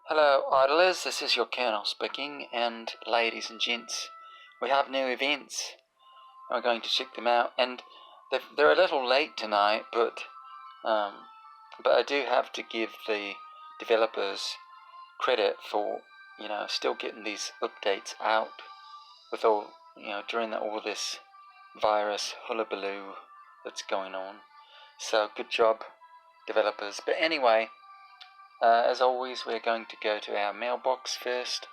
Hello idlers, this is your Colonel speaking, and ladies and gents, we have new events. We're going to check them out, and they're a little late tonight, but I do have to give the developers credit for still getting these updates out with all during all this virus hullabaloo that's going on. So good job, developers. But anyway. As always, we're going to go to our mailbox first,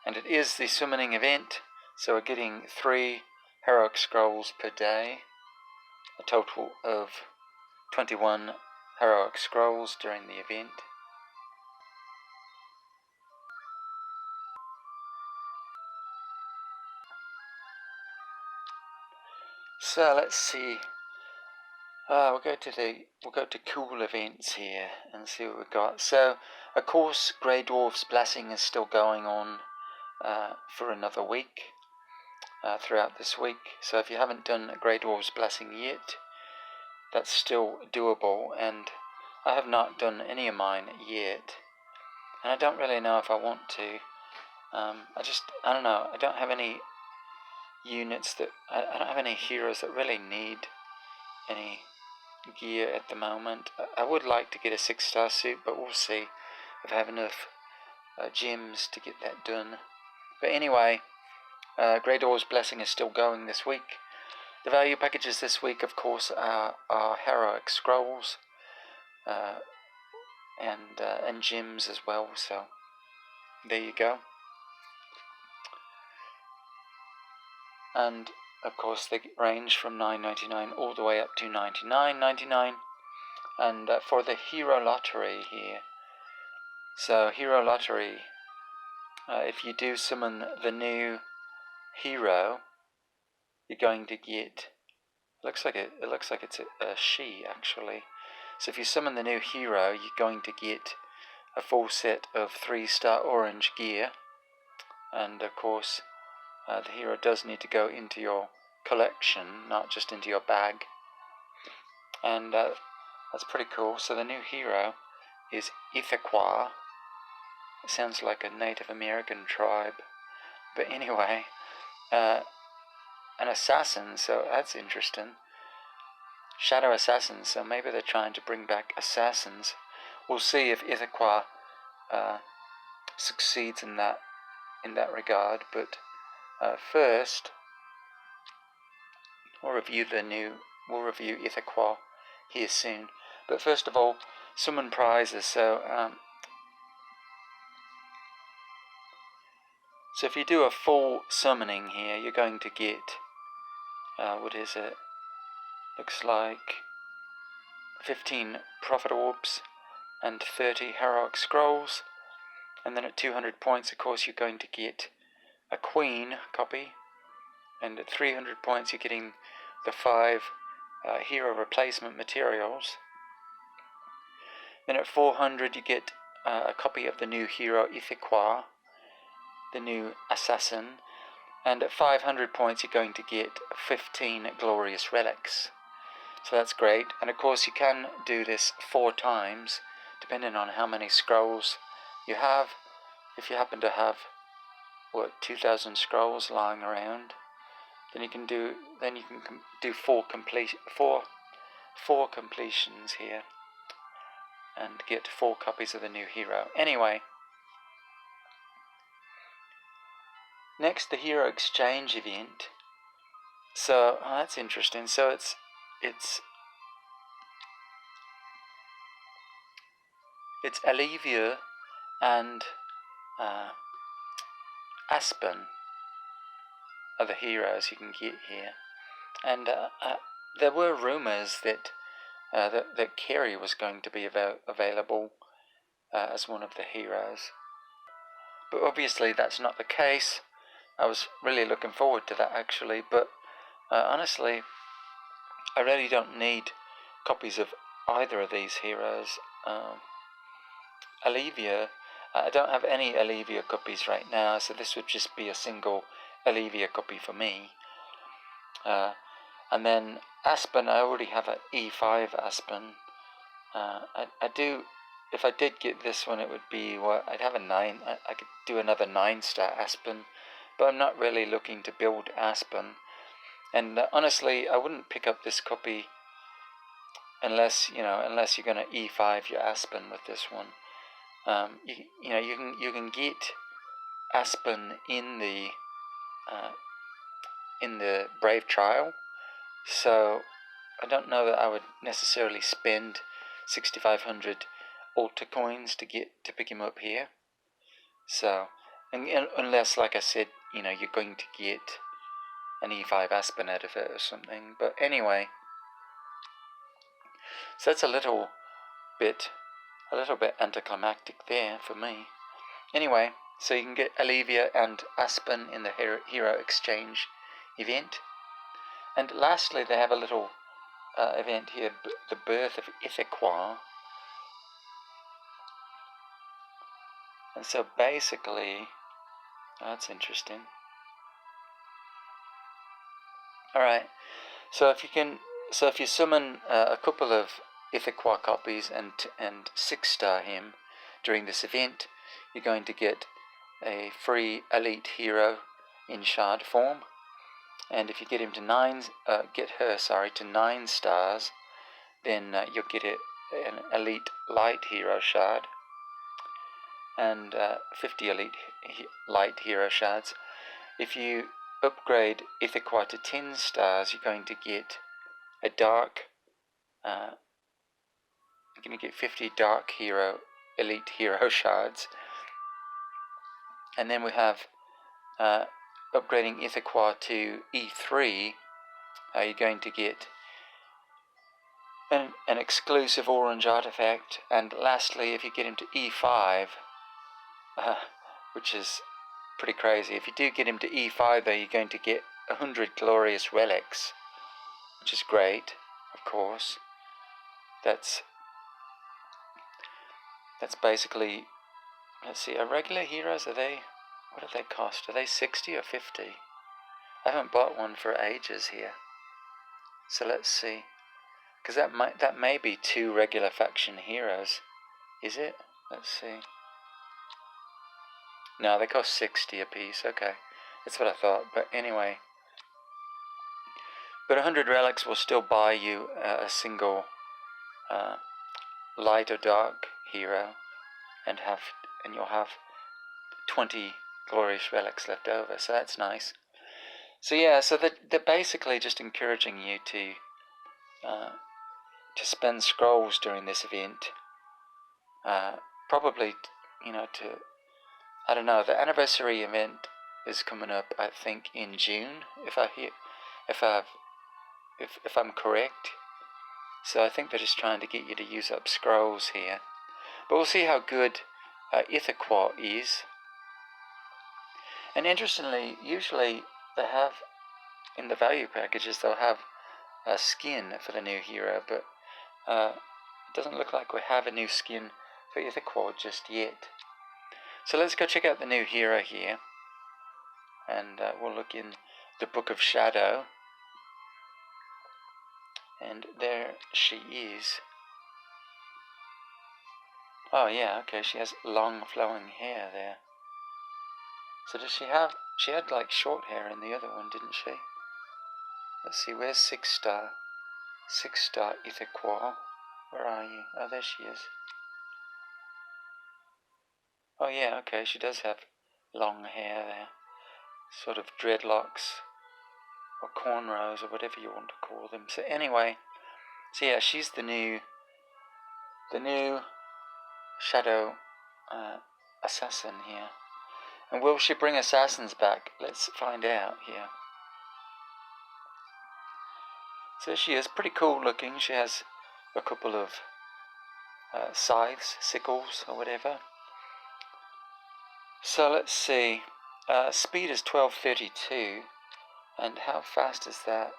and it is the summoning event, so we're getting 3 heroic scrolls per day, a total of 21 heroic scrolls during the event. So let's see. We'll go to cool events here and see what we've got. So, of course, Grey Dwarf's Blessing is still going on for another week, throughout this week. So if you haven't done a Grey Dwarf's Blessing yet, that's still doable, and I have not done any of mine yet, and I don't really know if I want to. I don't know, I don't have any units I don't have any heroes that really need any gear at the moment. I would like to get a 6-star suit, but we'll see if I have enough gems to get that done. But anyway, Grey Dwarf's Blessing is still going this week. The value packages this week, of course, are heroic scrolls and gems as well. So there you go. And of course, they range from $9.99 all the way up to $99.99. And for the Hero Lottery here, so Hero Lottery, if you do summon the new hero, you're going to get. It looks like it's a she actually. So if you summon the new hero, you're going to get a full set of 3-star orange gear, and of course, the hero does need to go into your collection, not just into your bag, and that's pretty cool. So the new hero is Ithaqua. It sounds like a Native American tribe, but anyway, an assassin, so that's interesting. Shadow Assasin, so maybe they're trying to bring back assassins. We'll see if Ithaqua succeeds in that regard, but first we'll review Ithaqua here soon. But first of all, summon prizes. So if you do a full summoning here, you're going to get what is it? Looks like 15 Prophet Orbs and 30 Heroic Scrolls. And then at 200 points, of course, you're going to get a Queen copy. And at 300 points, you're getting the 5 Hero Replacement Materials. Then at 400, you get a copy of the new hero Ithaqua, the new assassin. And at 500 points, you're going to get 15 Glorious Relics. So that's great. And of course, you can do this 4 times, depending on how many scrolls you have. If you happen to have 2,000 scrolls lying around, then you can do 4 completions here, and get 4 copies of the new hero. Anyway, next, the Hero Exchange event. So that's interesting. So it's Olivia and Aspen are the heroes you can get here, and there were rumors that Kerry was going to be available as one of the heroes, but obviously that's not the case. I was really looking forward to that actually, but honestly, I really don't need copies of either of these heroes. Olivia, I don't have any Olivia copies right now, so this would just be a single Olivia copy for me. And then Aspen, I already have an E5 Aspen. I do if I did get this one, it would be what I'd have a 9. I could do another 9-star Aspen, but I'm not really looking to build Aspen. And honestly, I wouldn't pick up this copy unless unless you're going to E5 your Aspen with this one. You can get Aspen in the Brave Trial, so I don't know that I would necessarily spend 6,500 altar coins to pick him up here. So, unless, like I said, you're going to get an E5 Aspen out of it or something. But anyway, so that's a little bit anticlimactic there for me. Anyway, so you can get Olivia and Aspen in the Hero Exchange event. And lastly, they have a little event here, the Birth of Ithaqua. And so basically, that's interesting. Alright, so if you summon a couple of Ithaqua copies and 6-star him during this event, you're going to get a free elite hero in shard form. And if you get him to get her to 9 stars, then you'll get an elite light hero shard and 50 elite light hero shards. If you upgrade Ithaqua to 10 stars, you're going to get a dark. You're going to get 50 dark hero elite hero shards. And then we have upgrading Ithaqua to E3. You're going to get an exclusive orange artifact. And lastly, if you get him to E5, which is pretty crazy. If you do get him to E5 though, you're going to get 100 glorious relics, which is great, of course. That's basically, let's see, are regular heroes, what do they cost? Are they 60 or 50? I haven't bought one for ages here. So let's see. Because that may be 2 regular faction heroes. Is it? Let's see. No, they cost 60 a piece. Okay, that's what I thought. But anyway, but 100 relics will still buy you a single light or dark hero, and you'll have 20 glorious relics left over. So that's nice. So yeah, so they're basically just encouraging you to spend scrolls during this event. Probably, I don't know, the anniversary event is coming up, I think, in June, if I'm correct. So I think they're just trying to get you to use up scrolls here. But we'll see how good Ithaqua is. And interestingly, usually they have, in the value packages, they'll have a skin for the new hero, but it doesn't look like we have a new skin for Ithaqua just yet. So let's go check out the new hero here, and we'll look in the Book of Shadow, and there she is. Oh yeah, okay, she has long flowing hair there. So does she had like short hair in the other one, didn't she? Let's see, where's 6-star? 6-star Ithaqua, where are you? Oh, there she is. Oh yeah, okay, she does have long hair there. Sort of dreadlocks, or cornrows, or whatever you want to call them. So anyway, so yeah, she's the new Shadow Assassin here. And will she bring assassins back? Let's find out here. So she is pretty cool looking. She has a couple of scythes, sickles, or whatever. So let's see. Speed is 1232, and how fast is that?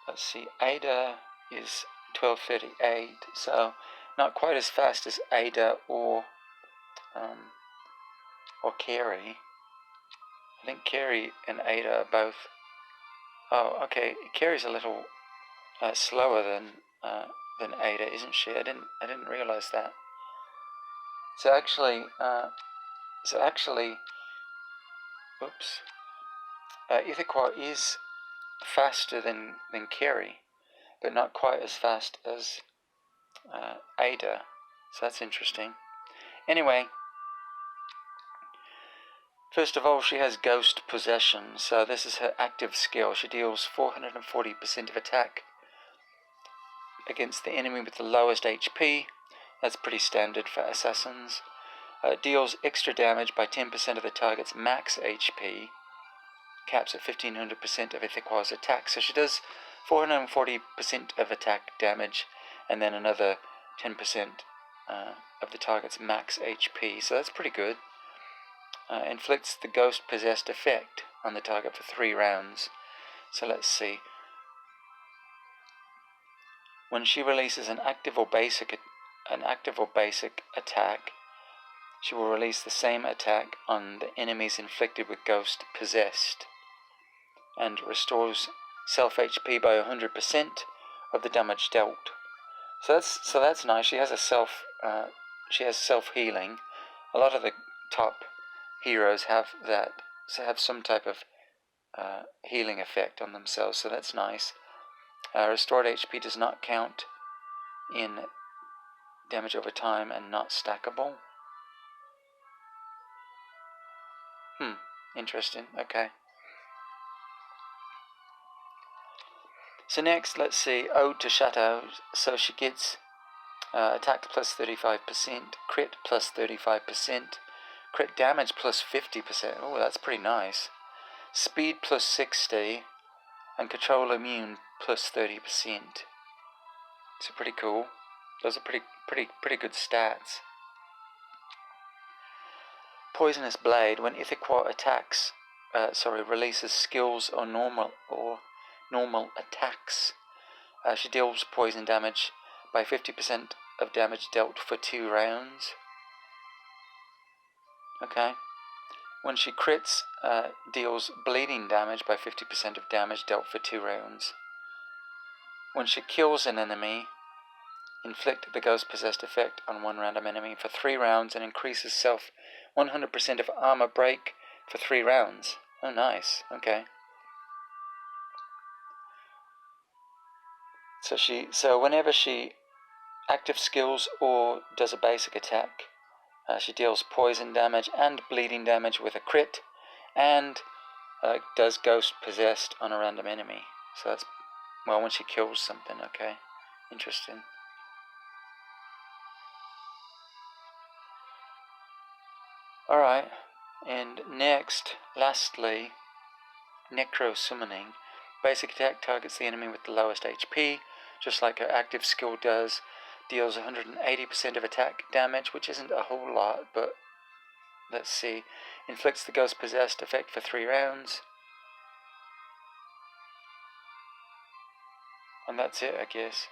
Let's see. Ada is 1238, so not quite as fast as Ada or Carrie. I think Carrie and Ada are both. Oh, okay. Carrie's a little slower than than Ada, isn't she? I didn't realize that. So actually, oops, Ithaqua is faster than Carrie, but not quite as fast as Ada. So that's interesting. Anyway, first of all, she has Ghost Possession, so this is her active skill. She deals 440% of attack against the enemy with the lowest HP. That's pretty standard for assassins. Deals extra damage by 10% of the target's max HP. Caps at 1500% of Ithaqua's attack. So she does 440% of attack damage, and then another 10% of the target's max HP. So that's pretty good. Inflicts the ghost possessed effect on the target for 3 rounds. So let's see. When she releases an active or basic attack, she will release the same attack on the enemies inflicted with ghost possessed, and restores self HP by 100% of the damage dealt. So that's nice. She has self healing. A lot of the top heroes have that, so have some type of healing effect on themselves. So that's nice. Restored HP does not count in damage over time and not stackable. Interesting. Okay. So next, let's see, Ode to Shadow. So she gets attack plus 35%, crit plus 35%, crit damage plus 50%. Oh, that's pretty nice. Speed plus 60, and control immune plus 30%. So pretty cool. Those are pretty good stats. Poisonous Blade. When Ithaqua releases skills or normal attacks, she deals poison damage by 50% of damage dealt for 2 rounds. Okay. When she crits, deals bleeding damage by 50% of damage dealt for 2 rounds. When she kills an enemy, inflict the ghost possessed effect on 1 random enemy for 3 rounds, and increases self 100% of armor break for 3 rounds. Oh, nice. Okay. So whenever she active skills or does a basic attack, she deals poison damage and bleeding damage with a crit, and does ghost possessed on a random enemy. So that's, well, when she kills something. Okay, interesting. Alright, and next, lastly, Necro Summoning. Basic attack targets the enemy with the lowest HP, just like her active skill does. Deals 180% of attack damage, which isn't a whole lot, but let's see. Inflicts the ghost possessed effect for 3 rounds. And that's it, I guess.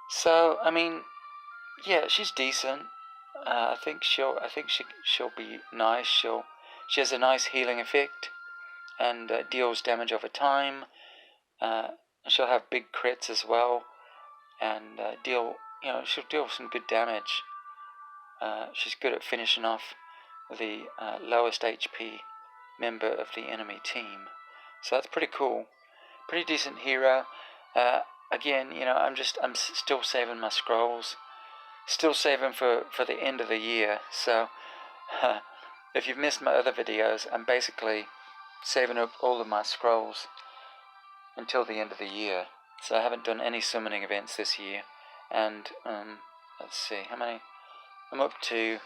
So, I mean, yeah, she's decent. I think she'll be nice. She has a nice healing effect, and deals damage over time. She'll have big crits as well, and she'll deal some good damage. She's good at finishing off the lowest HP member of the enemy team. So that's pretty cool. Pretty decent hero. Again, I'm still saving my scrolls. Still saving for the end of the year. So if you've missed my other videos, I'm basically saving up all of my scrolls until the end of the year. So I haven't done any summoning events this year. And let's see, how many? I'm up to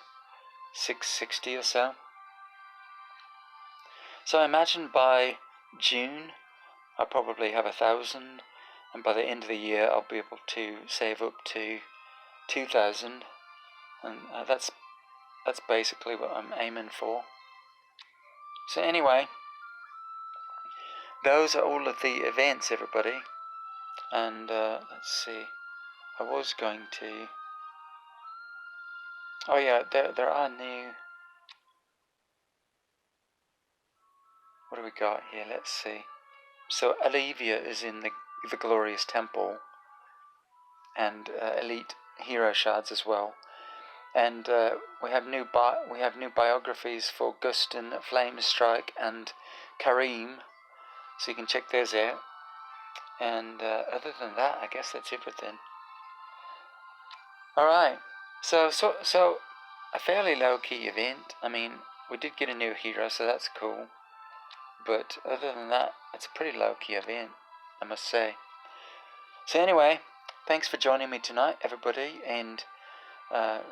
660 or so. So I imagine by June I'll probably have 1,000, and by the end of the year I'll be able to save up to 2,000, and that's basically what I'm aiming for. So anyway, those are all of the events, everybody. And let's see, I was going to, oh yeah, there are new, what do we got here? Let's see. So Olivia is in the Glorious Temple, and elite hero shards as well. And we have new biographies for Gustin, Flamestrike, and Kareem, so you can check those out. And other than that, I guess that's everything. All right, so a fairly low-key event. I mean, we did get a new hero, so that's cool. But other than that, it's a pretty low-key event, I must say. So anyway, thanks for joining me tonight, everybody, and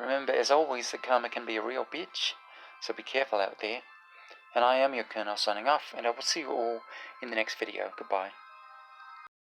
remember, as always, that karma can be a real bitch, so be careful out there. And I am your Colonel signing off, and I will see you all in the next video. Goodbye.